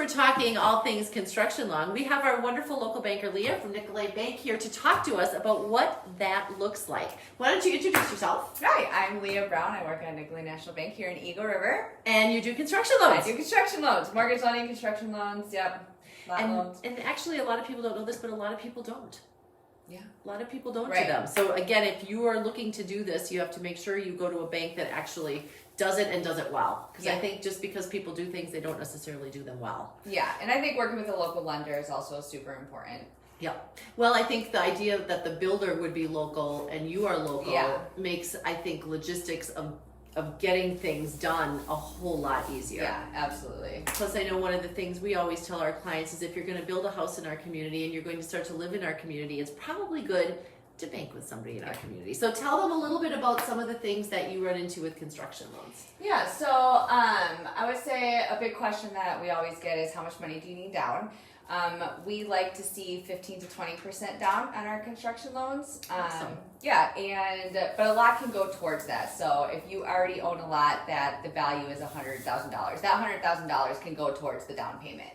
we're talking all things construction loan, we have our wonderful local banker Leah from Nicolet Bank here to talk to us about what that looks like. Why don't you introduce yourself? Hi, I'm Leah Brown. I work at Nicolet National Bank here in Eagle River. And you do construction loans. I do construction loans, mortgage lending, construction loans, yep, lot loans. And actually a lot of people don't know this, but a lot of people don't. Yeah. A lot of people don't do Right. them. So again, if you are looking to do this, you have to make sure you go to a bank that actually does it and does it well. Because I Yeah. think just because people do things, they don't necessarily do them well. Yeah, and I think working with a local lender is also super important. Yeah. Well, I think the idea that the builder would be local and you are local Yeah. makes, I think, logistics of getting things done a whole lot easier. Yeah, absolutely. Plus, I know one of the things we always tell our clients is if you're going to build a house in our community and you're going to start to live in our community, it's probably good to bank with somebody in our community. So tell them a little bit about some of the things that you run into with construction loans. Yeah, so I would say a big question that we always get is how much money do you need down? We like to see 15 to 20% down on our construction loans. Awesome. Yeah, but a lot can go towards that. So if you already own a lot that the value is $100,000, that $100,000 can go towards the down payment.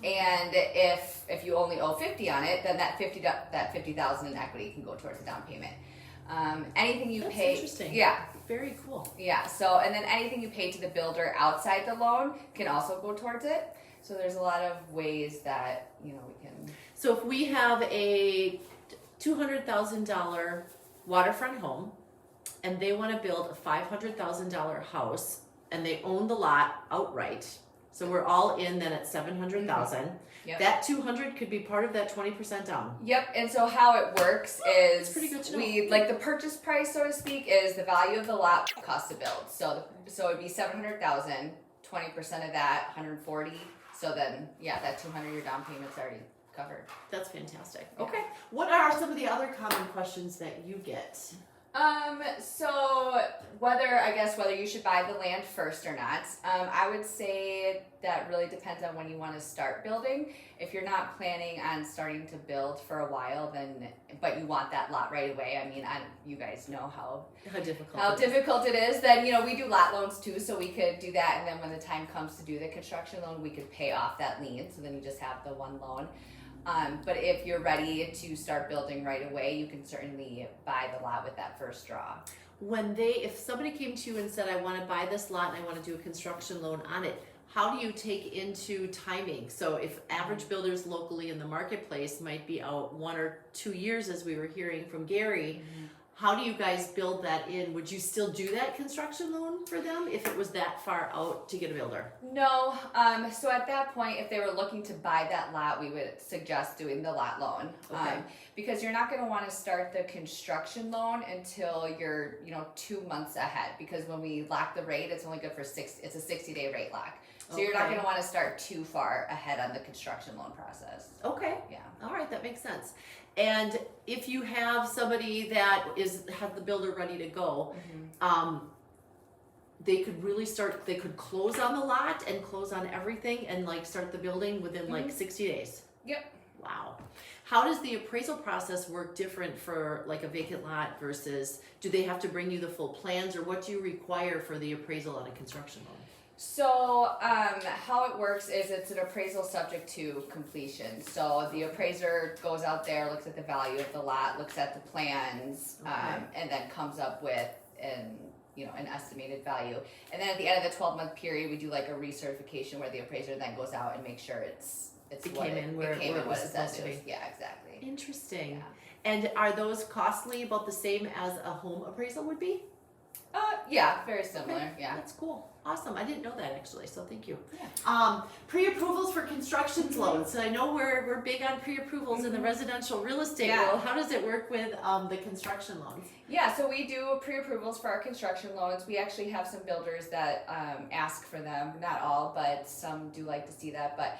And if you only owe 50 on it, then that 50,000 in equity can go towards the down payment. Anything you That's pay, interesting. yeah. Very cool. Yeah, so, and then anything you pay to the builder outside the loan can also go towards it. So there's a lot of ways that, we can. So if we have a $200,000 waterfront home and they want to build a $500,000 house and they own the lot outright, so we're all in then at $700,000. Yep. That $200,000 could be part of that 20% down. Yep, and so how it works is That's pretty good to know. the purchase price, so to speak, is the value of the lot cost to build. So it'd be $700,000, 20% of that, $140,000. So then, that $200,000 your down payment's already covered. That's fantastic. Yeah. Okay. What are some of the other common questions that you get? So whether you should buy the land first or not, I would say that really depends on when you want to start building. If you're not planning on starting to build for a while, but you want that lot right away. I mean, you guys know how difficult it is. Then, we do lot loans too, so we could do that. And then when the time comes to do the construction loan, we could pay off that lien. So then you just have the one loan. But if you're ready to start building right away, you can certainly buy the lot with that first draw. If somebody came to you and said, I want to buy this lot and I want to do a construction loan on it, how do you take into timing? So if average builders locally in the marketplace might be out 1 or 2 years, as we were hearing from Gary, how do you guys build that in? Would you still do that construction loan for them if it was that far out to get a builder? No. So at that point, if they were looking to buy that lot, we would suggest doing the lot loan. Okay. Because you're not going to want to start the construction loan until you're, 2 months ahead. Because when we lock the rate, it's only good for it's a 60-day rate lock. So you're not going to want to start too far ahead on the construction loan process. Okay. Yeah. All right, that makes sense. And if you have somebody that have the builder ready to go, they could close on the lot and close on everything and start the building within 60 days. Yep. Wow. How does the appraisal process work different for a vacant lot versus, do they have to bring you the full plans, or what do you require for the appraisal on a construction loan? So how it works is it's an appraisal subject to completion. So the appraiser goes out there, looks at the value of the lot, looks at the plans, and then comes up with an estimated value. And then at the end of the 12-month period, we do a recertification where the appraiser then goes out and makes sure it came in what it says it is. Yeah, exactly. Interesting. Yeah. And are those costly about the same as a home appraisal would be? Yeah, very similar. Okay. Yeah. That's cool. Awesome. I didn't know that actually, so thank you. Yeah. Pre-approvals for construction loans. So I know we're big on pre-approvals in the residential real estate world. How does it work with the construction loans? Yeah, so we do pre-approvals for our construction loans. We actually have some builders that ask for them. Not all, but some do like to see that. But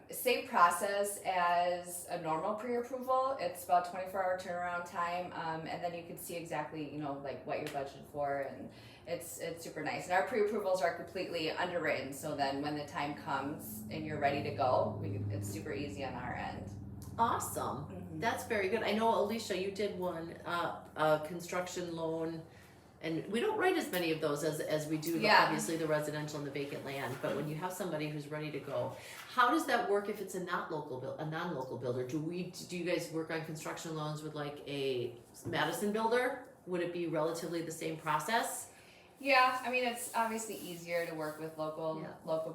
same process as a normal pre-approval. It's about 24-hour turnaround time, and then you can see exactly, what you're budgeted for, and it's super nice. And our pre-approvals are completely underwritten, so then when the time comes and you're ready to go, it's super easy on our end. Awesome. That's very good. I know, Alicia, you did one, a construction loan And we don't write as many of those as we do, Yeah. obviously, the residential and the vacant land. But when you have somebody who's ready to go, how does that work if it's a non-local builder? Do you guys work on construction loans with like a Madison builder? Would it be relatively the same process? Yeah, I mean, it's obviously easier to work with local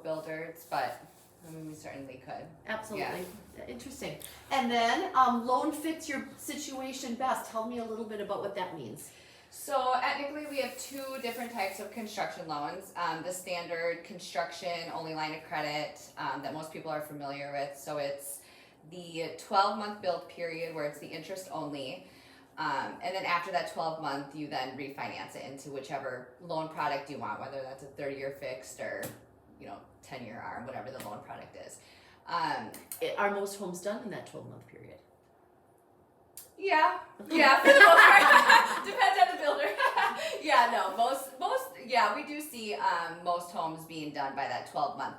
builders, but I mean, we certainly could. Absolutely. Interesting. And then loan fits your situation best. Tell me a little bit about what that means. So at Nicolet, we have two different types of construction loans. The standard construction only line of credit that most people are familiar with. So it's the 12-month build period where it's the interest only. And then after that 12-month, you then refinance it into whichever loan product you want, whether that's a 30-year fixed or 10-year ARM, whatever the loan product is. Are most homes done in that 12-month period? Yeah, for the most part. Depends on the builder. We do see most homes being done by that 12-month.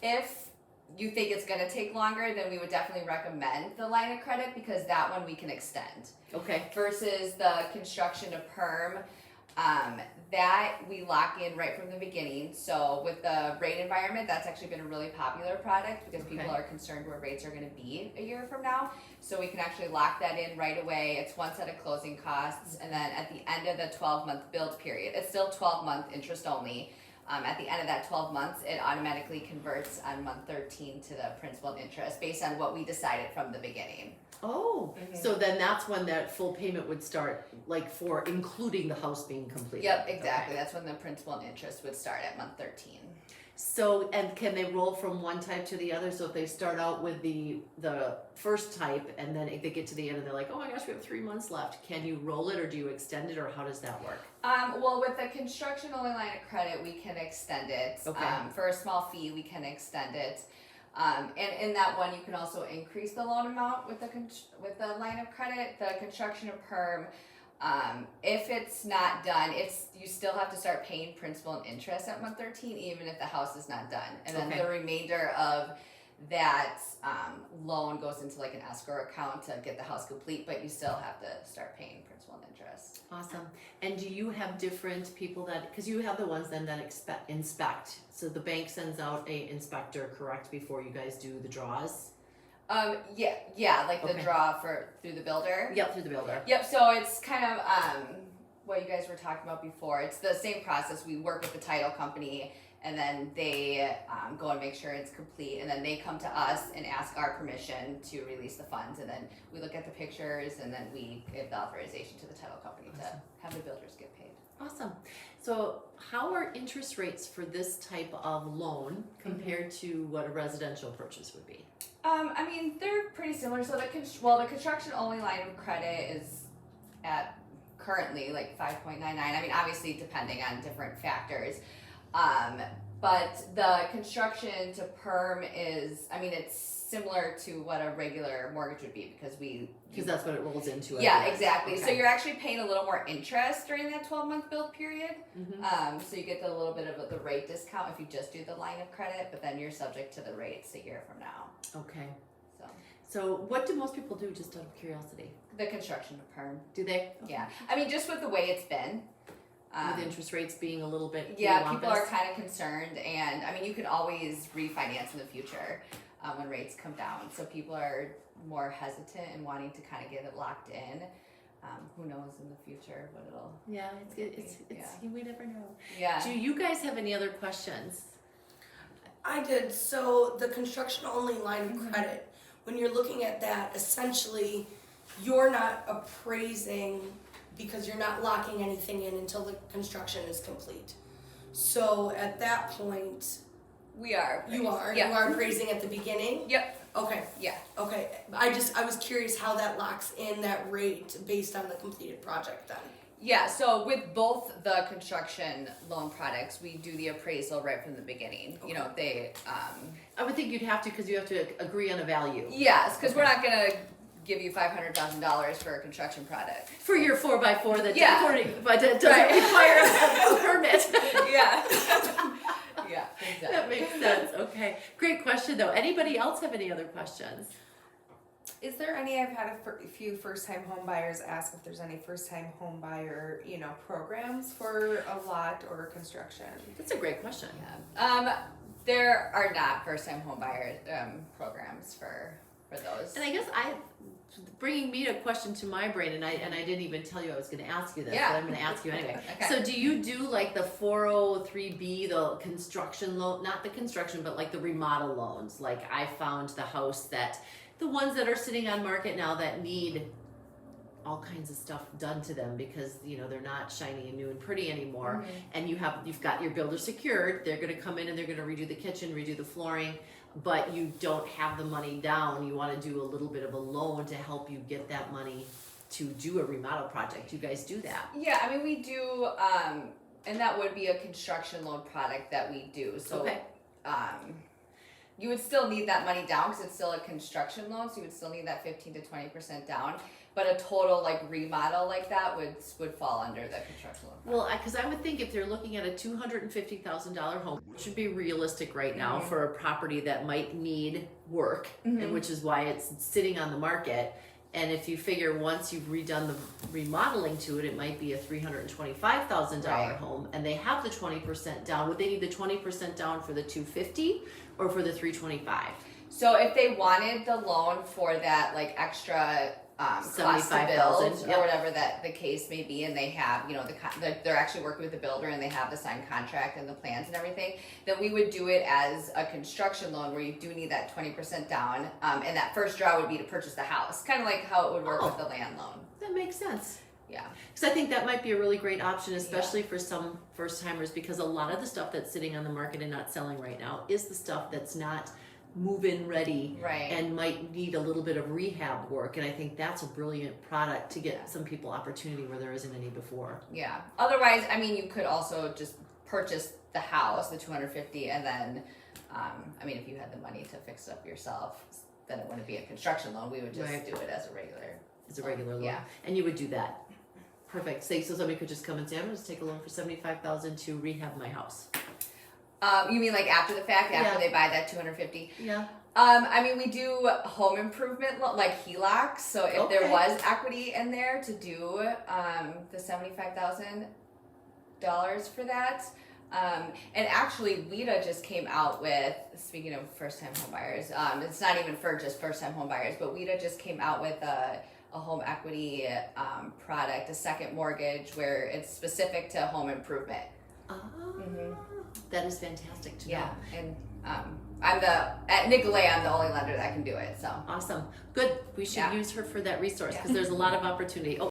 If you think it's going to take longer, then we would definitely recommend the line of credit because that one we can extend. Okay. Versus the construction to perm, that we lock in right from the beginning. So with the rate environment, that's actually been a really popular product because people are concerned where rates are going to be a year from now. So we can actually lock that in right away. It's one set of closing costs, and then at the end of the 12-month build period, it's still 12-month interest only. At the end of that 12 months, it automatically converts on month 13 to the principal and interest based on what we decided from the beginning. Oh, so then that's when that full payment would start, like for including the house being completed. Yep, exactly. Okay. That's when the principal and interest would start at month 13. So, and can they roll from one type to the other? So if they start out with the first type and then if they get to the end and they're like, oh my gosh, we have 3 months left, can you roll it or do you extend it or how does that work? Well, with the construction only line of credit, we can extend it. Okay. For a small fee, we can extend it. And in that one, you can also increase the loan amount with the line of credit. The construction of perm, if it's not done, you still have to start paying principal and interest at month 13, even if the house is not done. And then the remainder of that loan goes into like an escrow account to get the house complete, but you still have to start paying principal and interest. Awesome. And do you have different people because you have the ones then that inspect. So the bank sends out a inspector, correct, before you guys do the draws? The draw through the builder. Yep, through the builder. Yep, so it's kind of what you guys were talking about before. It's the same process. We work with the title company and then they go and make sure it's complete, and then they come to us and ask our permission to release the funds, and then we look at the pictures, and then we give the authorization to the title company to have the builders get paid. Awesome. So how are interest rates for this type of loan compared to what a residential purchase would be? I mean, they're pretty similar. So the construction only line of credit is at currently like 5.99. I mean, obviously depending on different factors. But the construction to perm is, I mean, it's similar to what a regular mortgage would be because that's what it rolls into. Yeah, exactly. Okay. So you're actually paying a little more interest during that 12-month build period. Mm-hmm. So you get a little bit of the rate discount if you just do the line of credit, but then you're subject to the rates a year from now. Okay. So what do most people do, just out of curiosity? The construction to perm. Do they? Okay. Yeah. I mean, just with the way it's been. With interest rates being a little bit people are kind of concerned, and I mean, you can always refinance in the future when rates come down, so people are more hesitant and wanting to kind of get it locked in. Who knows in the future what it'll we never know. Yeah. Do you guys have any other questions? I did. So the construction only line of credit, when you're looking at that, essentially you're not appraising because you're not locking anything in until the construction is complete. So at that point, you are appraising at the beginning? Yep. Okay. Yeah. Okay. I was curious how that locks in that rate based on the completed project then. Yeah, so with both the construction loan products, we do the appraisal right from the beginning. Okay. You know, I would think you'd have to because you have to agree on a value. Yes, because we're not going to give you $500,000 for a construction product. For your 4x4 that doesn't require a permit. Yeah. Yeah, exactly. That makes sense. Okay. Great question though. Anybody else have any other questions? Is there any? I've had a few first-time home buyers ask if there's any first-time home buyer, programs for a lot or construction. That's a great question. There are not first-time home buyer programs for those. And I guess bringing me a question to my brain, and I didn't even tell you I was going to ask you this, Yeah. but I'm going to ask you anyway. Okay. So do you do like the 403B, the construction loan, not the construction, but like the remodel loans? Like I found the house the ones that are sitting on market now that need all kinds of stuff done to them because they're not shiny and new and pretty anymore, and you've got your builder secured. They're going to come in and they're going to redo the kitchen, redo the flooring, but you don't have the money down. You want to do a little bit of a loan to help you get that money to do a remodel project. You guys do that? Yeah, I mean we do, and that would be a construction loan product that we do. So Okay. You would still need that money down because it's still a construction loan, so you would still need that 15 to 20% down. But a total like remodel like that would fall under the construction loan. Well, because I would think if they're looking at a $250,000 home, which should be realistic right now for a property that might need work, and which is why it's sitting on the market. And if you figure once you've redone the remodeling to it, it might be a $325,000 Right. home, and they have the 20% down. Would they need the 20% down for the $250,000 or for the $325,000? So if they wanted the loan for that like extra cost to build $75,000, or whatever that the case may be, and they have they're actually working with the builder and they have the signed contract and the plans and everything, then we would do it as a construction loan where you do need that 20% down, and that first draw would be to purchase the house, kind of like how it would work with the land loan. That makes sense. Yeah. Because I think that might be a really great option, especially for some first timers, because a lot of the stuff that's sitting on the market and not selling right now is the stuff that's not move-in ready, Right. and might need a little bit of rehab work. And I think that's a brilliant product to get some people opportunity where there isn't any before. Yeah. Otherwise, I mean, you could also just purchase the house, the 250, and then, I mean, if you had the money to fix it up yourself, then it wouldn't be a construction loan. We would just Right. do it as a regular. It's a regular loan. Yeah. And you would do that. Perfect. Say so somebody could just come and say, I'm going to take a loan for $75,000 to rehab my house. You mean like after the fact, after Yeah. they buy that 250? Yeah. I mean, we do home improvement, like HELOCs. So if there Okay. was equity in there to do the $75,000 for that. And actually, WIDA just came out with, speaking of first-time home buyers, it's not even for just first-time home buyers, but WIDA just came out with a home equity product, a second mortgage, where it's specific to home improvement. Oh, that is fantastic to know. Yeah, and at Nicolet, I'm the only lender that can do it. So Awesome. Good. We should Yeah. use her for that resource because Yeah. there's a lot of opportunity. Oh,